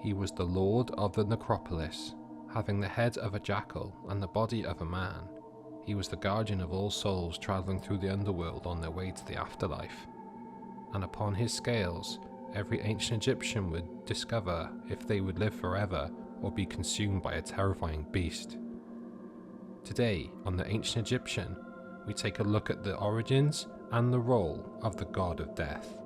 He was the lord of the necropolis, having the head of a jackal and the body of a man. He was the guardian of all souls travelling through the underworld on their way to the afterlife. And upon his scales, every ancient Egyptian would discover if they would live forever or be consumed by a terrifying beast. Today, on The Ancient Egyptian, we take a look at the origins and the role of the god of death.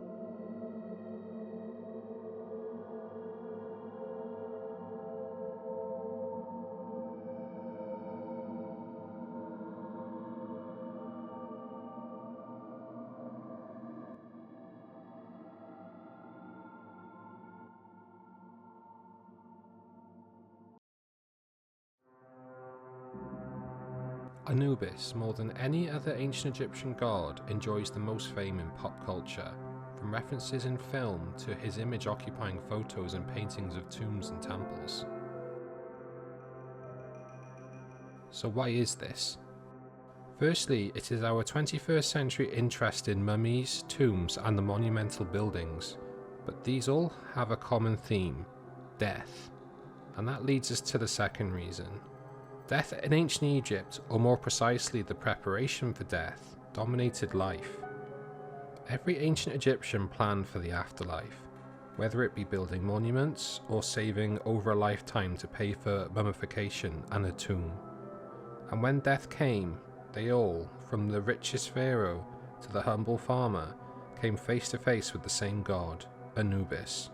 Anubis, more than any other ancient Egyptian god, enjoys the most fame in pop culture, from references in film to his image occupying photos and paintings of tombs and temples. So why is this? Firstly, it is our 21st century interest in mummies, tombs and the monumental buildings, but these all have a common theme: death. And that leads us to the second reason. Death in ancient Egypt, or more precisely the preparation for death, dominated life. Every ancient Egyptian planned for the afterlife, whether it be building monuments or saving over a lifetime to pay for mummification and a tomb. And when death came, they all, from the richest pharaoh to the humble farmer, came face to face with the same god, Anubis.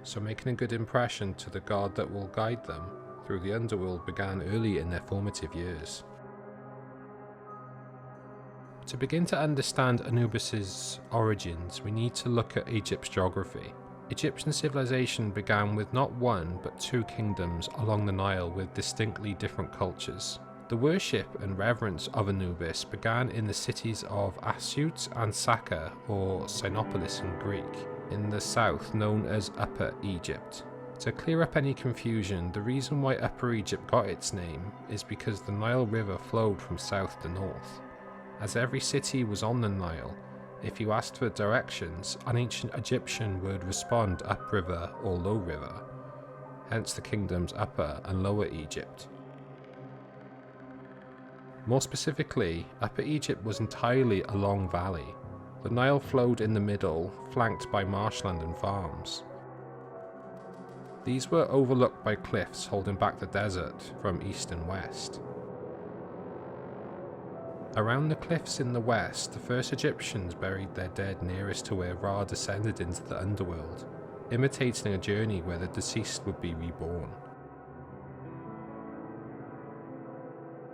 So making a good impression to the god that will guide them through the underworld began early in their formative years. To begin to understand Anubis's origins, we need to look at Egypt's geography. Egyptian civilization began with not one but two kingdoms along the Nile with distinctly different cultures. The worship and reverence of Anubis began in the cities of Asyut and Saka, or Sinopolis in Greek, in the south known as Upper Egypt. To clear up any confusion, the reason why Upper Egypt got its name is because the Nile River flowed from south to north. As every city was on the Nile, if you asked for directions, an ancient Egyptian would respond upriver or low river, hence the kingdoms Upper and Lower Egypt. More specifically, Upper Egypt was entirely a long valley. The Nile flowed in the middle, flanked by marshland and farms. These were overlooked by cliffs holding back the desert from east and west. Around the cliffs in the west, the first Egyptians buried their dead nearest to where Ra descended into the underworld, imitating a journey where the deceased would be reborn.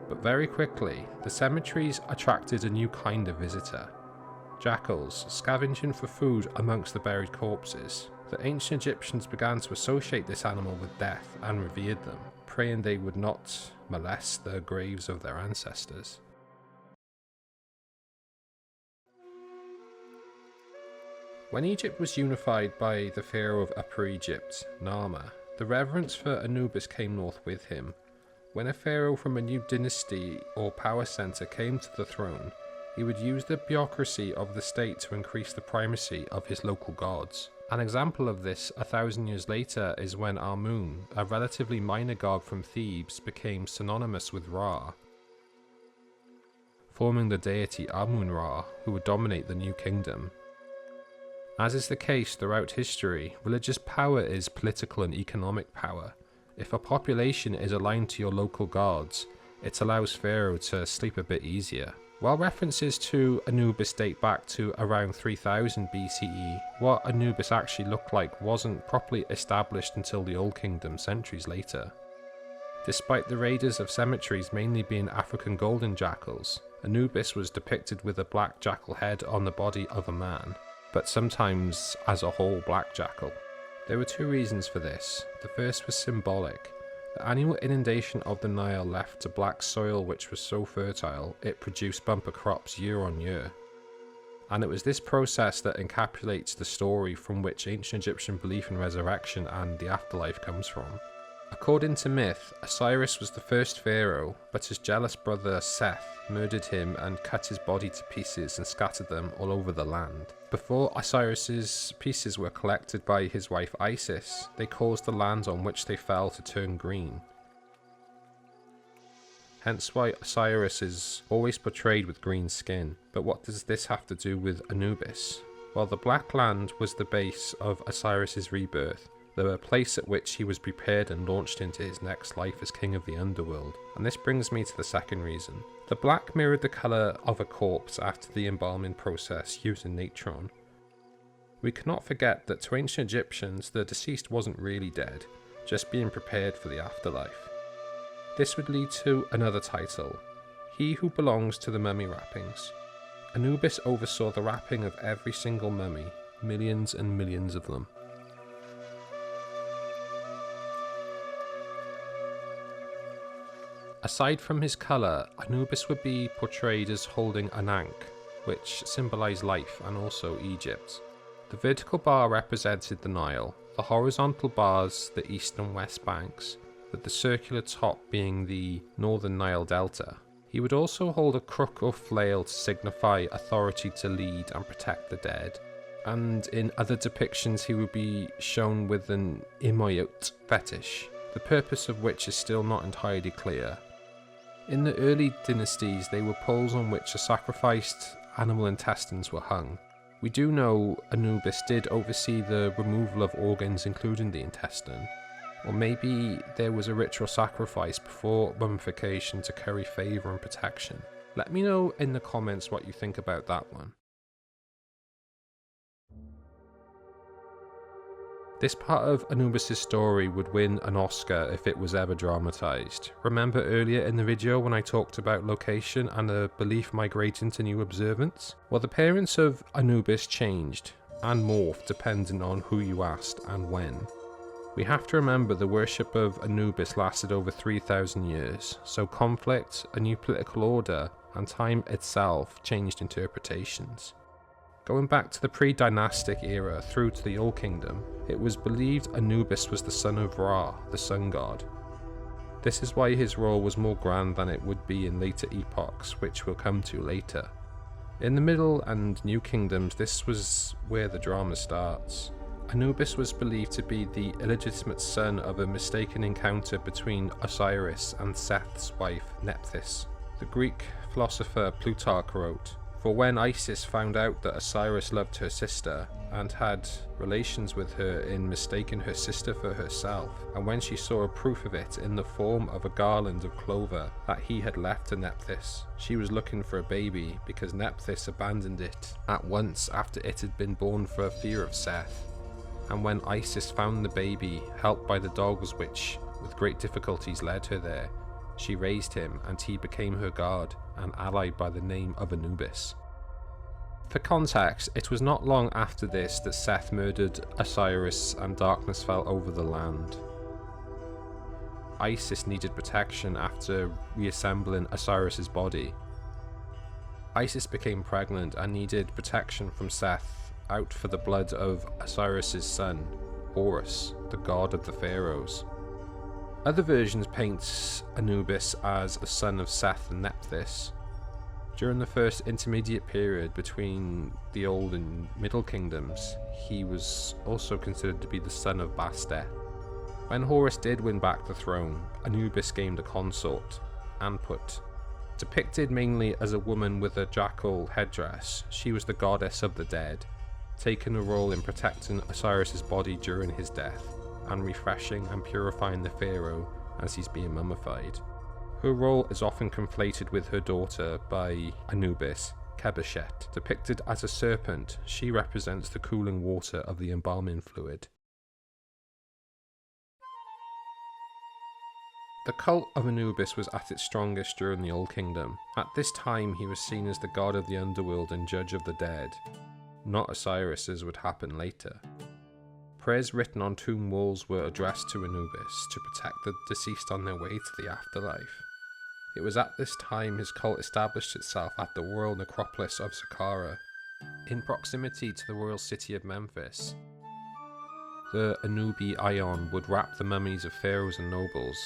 But very quickly, the cemeteries attracted a new kind of visitor. Jackals, scavenging for food amongst the buried corpses. The ancient Egyptians began to associate this animal with death and revered them, praying they would not molest the graves of their ancestors. When Egypt was unified by the pharaoh of Upper Egypt, Narmer, the reverence for Anubis came north with him. When a pharaoh from a new dynasty or power center came to the throne, he would use the bureaucracy of the state to increase the primacy of his local gods. An example of this 1,000 years later is when Amun, a relatively minor god from Thebes, became synonymous with Ra, forming the deity Amun-Ra, who would dominate the new kingdom. As is the case throughout history, religious power is political and economic power. If a population is aligned to your local gods, it allows Pharaoh to sleep a bit easier. While references to Anubis date back to around 3000 BCE, what Anubis actually looked like wasn't properly established until the Old Kingdom centuries later. Despite the raiders of cemeteries mainly being African golden jackals, Anubis was depicted with a black jackal head on the body of a man, but sometimes as a whole black jackal. There were two reasons for this. The first was symbolic. The annual inundation of the Nile left a black soil which was so fertile it produced bumper crops year on year. And it was this process that encapsulates the story from which ancient Egyptian belief in resurrection and the afterlife comes from. According to myth, Osiris was the first pharaoh, but his jealous brother Seth murdered him and cut his body to pieces and scattered them all over the land. Before Osiris's pieces were collected by his wife Isis, they caused the land on which they fell to turn green. Hence why Osiris is always portrayed with green skin. But what does this have to do with Anubis? Well, the Black Land was the base of Osiris's rebirth, the place at which he was prepared and launched into his next life as king of the Underworld. And this brings me to the second reason. The black mirrored the colour of a corpse after the embalming process using natron. We cannot forget that to ancient Egyptians, the deceased wasn't really dead, just being prepared for the afterlife. This would lead to another title, He Who Belongs to the Mummy Wrappings. Anubis oversaw the wrapping of every single mummy, millions and millions of them. Aside from his colour, Anubis would be portrayed as holding an ankh, which symbolised life and also Egypt. The vertical bar represented the Nile, the horizontal bars the east and west banks, with the circular top being the northern Nile Delta. He would also hold a crook or flail to signify authority to lead and protect the dead. And in other depictions he would be shown with an Imoyot fetish, the purpose of which is still not entirely clear. In the early dynasties they were poles on which the sacrificed animal intestines were hung. We do know Anubis did oversee the removal of organs including the intestine, or maybe there was a ritual sacrifice before mummification to curry favour and protection. Let me know in the comments what you think about that one. This part of Anubis' story would win an Oscar if it was ever dramatised. Remember earlier in the video when I talked about location and a belief migrating to new observance? Well, the appearance of Anubis changed and morphed depending on who you asked and when. We have to remember the worship of Anubis lasted over 3,000 years, so conflict, a new political order, and time itself changed interpretations. Going back to the pre-dynastic era through to the Old Kingdom, it was believed Anubis was the son of Ra, the sun god. This is why his role was more grand than it would be in later epochs, which we'll come to later. In the Middle and New Kingdoms, this was where the drama starts. Anubis was believed to be the illegitimate son of a mistaken encounter between Osiris and Seth's wife Nephthys. The Greek philosopher Plutarch wrote, "For when Isis found out that Osiris loved her sister, and had relations with her in mistaking her sister for herself, and when she saw a proof of it in the form of a garland of clover that he had left to Nephthys, she was looking for a baby, because Nephthys abandoned it at once after it had been born for fear of Seth. And when Isis found the baby, helped by the dogs which with great difficulties led her there, she raised him, and he became her guard, and allied by the name of Anubis." For context, it was not long after this that Seth murdered Osiris and darkness fell over the land. Isis needed protection after reassembling Osiris's body. Isis became pregnant and needed protection from Seth, out for the blood of Osiris's son, Horus, the god of the pharaohs. Other versions paint Anubis as the son of Seth and Nephthys. During the first intermediate period between the Old and Middle Kingdoms, he was also considered to be the son of Bastet. When Horus did win back the throne, Anubis gained a consort, Anput. Depicted mainly as a woman with a jackal headdress, she was the goddess of the dead, taking a role in protecting Osiris's body during his death, and refreshing and purifying the pharaoh as he's being mummified. Her role is often conflated with her daughter by Anubis, Khebeshet. Depicted as a serpent, she represents the cooling water of the embalming fluid. The cult of Anubis was at its strongest during the Old Kingdom. At this time he was seen as the god of the underworld and judge of the dead, not Osiris as would happen later. Prayers written on tomb walls were addressed to Anubis to protect the deceased on their way to the afterlife. It was at this time his cult established itself at the royal necropolis of Saqqara, in proximity to the royal city of Memphis. the Anubi ion would wrap the mummies of pharaohs and nobles.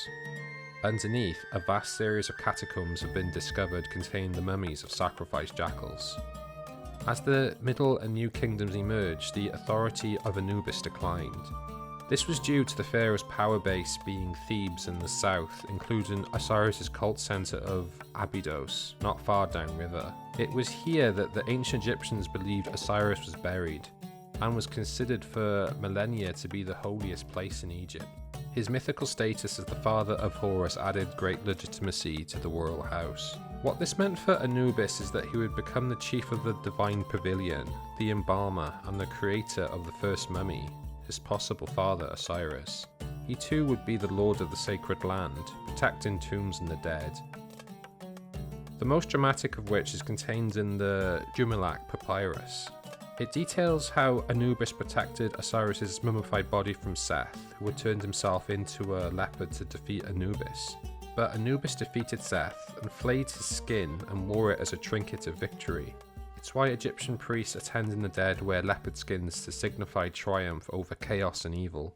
Underneath, a vast series of catacombs have been discovered containing the mummies of sacrificed jackals. As the Middle and New Kingdoms emerged, the authority of Anubis declined. This was due to the pharaoh's power base being Thebes in the south, including Osiris' cult centre of Abydos, not far downriver. It was here that the ancient Egyptians believed Osiris was buried, and was considered for millennia to be the holiest place in Egypt. His mythical status as the father of Horus added great legitimacy to the royal house. What this meant for Anubis is that he would become the chief of the divine pavilion, the embalmer, and the creator of the first mummy, his possible father Osiris. He too would be the lord of the sacred land, protecting tombs and the dead. The most dramatic of which is contained in the Jumelak papyrus. It details how Anubis protected Osiris' mummified body from Seth, who had turned himself into a leopard to defeat Anubis. But Anubis defeated Seth and flayed his skin and wore it as a trinket of victory. It's why Egyptian priests attending the dead wear leopard skins to signify triumph over chaos and evil.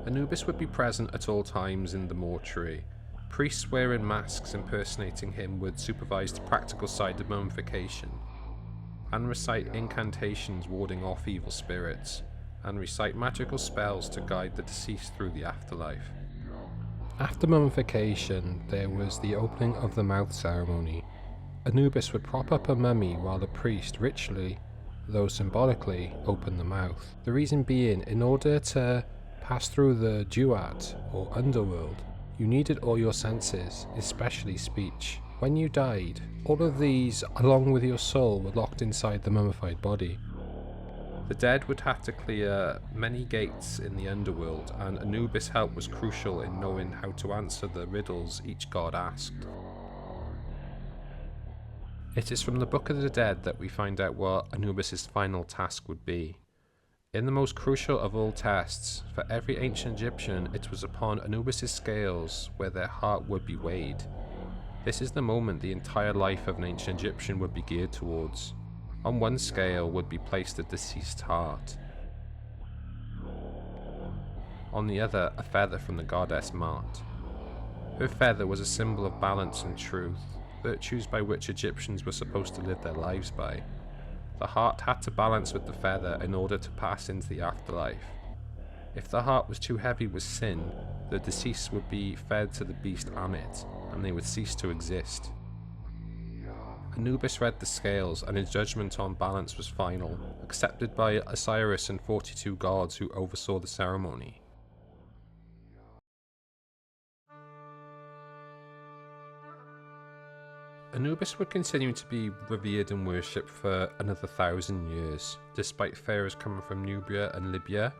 Anubis would be present at all times in the mortuary. Priests wearing masks impersonating him would supervise the practical side of mummification, and recite incantations warding off evil spirits, and recite magical spells to guide the deceased through the afterlife. After mummification, there was the opening of the mouth ceremony. Anubis would prop up a mummy while the priest ritually, though symbolically, opened the mouth. The reason being, in order to pass through the Duat, or Underworld, you needed all your senses, especially speech. When you died, all of these, along with your soul, were locked inside the mummified body. The dead would have to clear many gates in the Underworld, and Anubis' help was crucial in knowing how to answer the riddles each god asked. It is from the Book of the Dead that we find out what Anubis' final task would be. In the most crucial of all tests, for every ancient Egyptian, it was upon Anubis' scales where their heart would be weighed. This is the moment the entire life of an ancient Egyptian would be geared towards. On one scale would be placed the deceased heart. On the other, a feather from the goddess Mart. Her feather was a symbol of balance and truth, virtues by which Egyptians were supposed to live their lives by. The heart had to balance with the feather in order to pass into the afterlife. If the heart was too heavy with sin, the deceased would be fed to the beast Amit, and they would cease to exist. Anubis read the scales, and his judgment on balance was final, accepted by Osiris and 42 gods who oversaw the ceremony. Anubis would continue to be revered and worshipped for another 1,000 years, despite pharaohs coming from Nubia and Libya,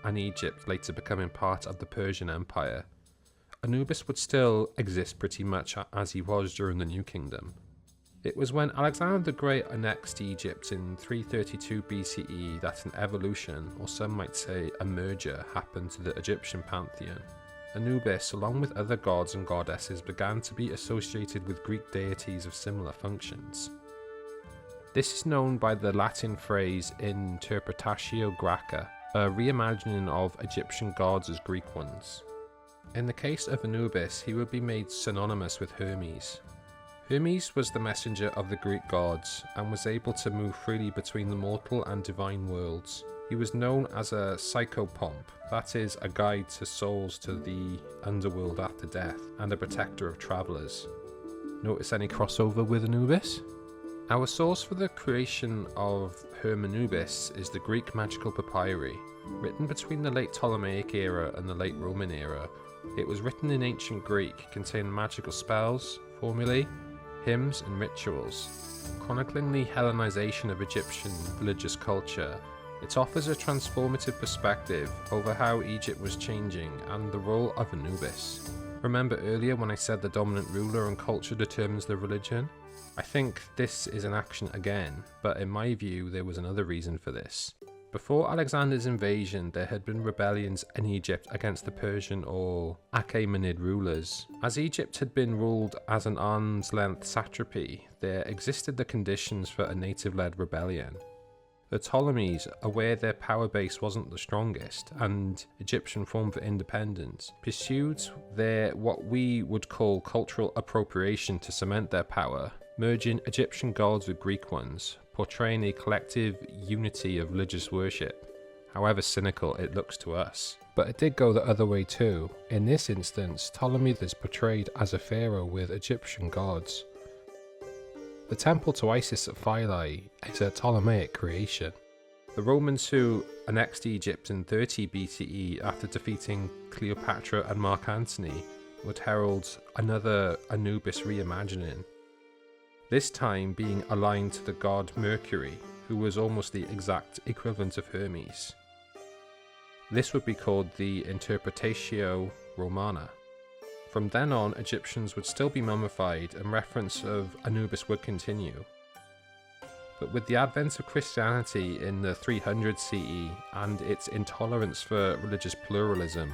and Egypt later becoming part of the Persian Empire. Anubis would still exist pretty much as he was during the New Kingdom. It was when Alexander the Great annexed Egypt in 332 BCE that an evolution, or some might say a merger, happened to the Egyptian pantheon. Anubis, along with other gods and goddesses, began to be associated with Greek deities of similar functions. This is known by the Latin phrase interpretatio Graeca, a reimagining of Egyptian gods as Greek ones. In the case of Anubis, he would be made synonymous with Hermes. Hermes was the messenger of the Greek gods, and was able to move freely between the mortal and divine worlds. He was known as a psychopomp, that is, a guide to souls to the underworld after death, and a protector of travellers. Notice any crossover with Anubis? Our source for the creation of Hermanubis is the Greek magical papyri, written between the late Ptolemaic era and the late Roman era. It was written in ancient Greek, containing magical spells, formulae, hymns and rituals. Chronicling the Hellenization of Egyptian religious culture, it offers a transformative perspective over how Egypt was changing and the role of Anubis. Remember earlier when I said the dominant ruler and culture determines the religion? I think this is an action again, but in my view there was another reason for this. Before Alexander's invasion, there had been rebellions in Egypt against the Persian or Achaemenid rulers. As Egypt had been ruled as an arm's-length satrapy, there existed the conditions for a native-led rebellion. The Ptolemies, aware their power base wasn't the strongest, and Egyptian form for independence, pursued their what we would call cultural appropriation to cement their power, merging Egyptian gods with Greek ones, portraying a collective unity of religious worship, however cynical it looks to us. But it did go the other way too. In this instance, Ptolemy is portrayed as a pharaoh with Egyptian gods. The temple to Isis at Philae is a Ptolemaic creation. The Romans, who annexed Egypt in 30 BCE after defeating Cleopatra and Mark Antony, would herald another Anubis reimagining, this time being aligned to the god Mercury, who was almost the exact equivalent of Hermes. This would be called the Interpretatio Romana. From then on, Egyptians would still be mummified and reference of Anubis would continue. But with the advent of Christianity in the 300 CE and its intolerance for religious pluralism,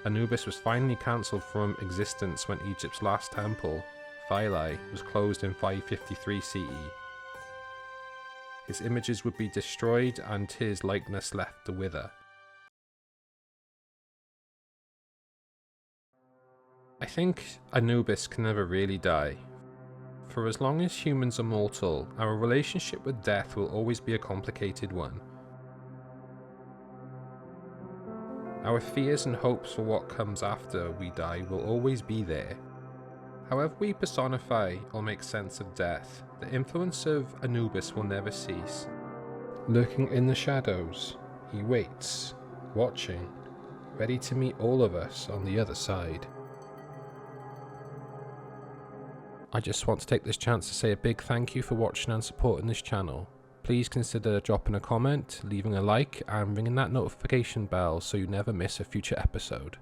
Anubis was finally cancelled from existence when Egypt's last temple, Philae, was closed in 553 CE. His images would be destroyed and his likeness left to wither. I think Anubis can never really die. For as long as humans are mortal, our relationship with death will always be a complicated one. Our fears and hopes for what comes after we die will always be there. However we personify or make sense of death, the influence of Anubis will never cease. Lurking in the shadows, he waits, watching, ready to meet all of us on the other side. I just want to take this chance to say a big thank you for watching and supporting this channel. Please consider dropping a comment, leaving a like and ringing that notification bell so you never miss a future episode.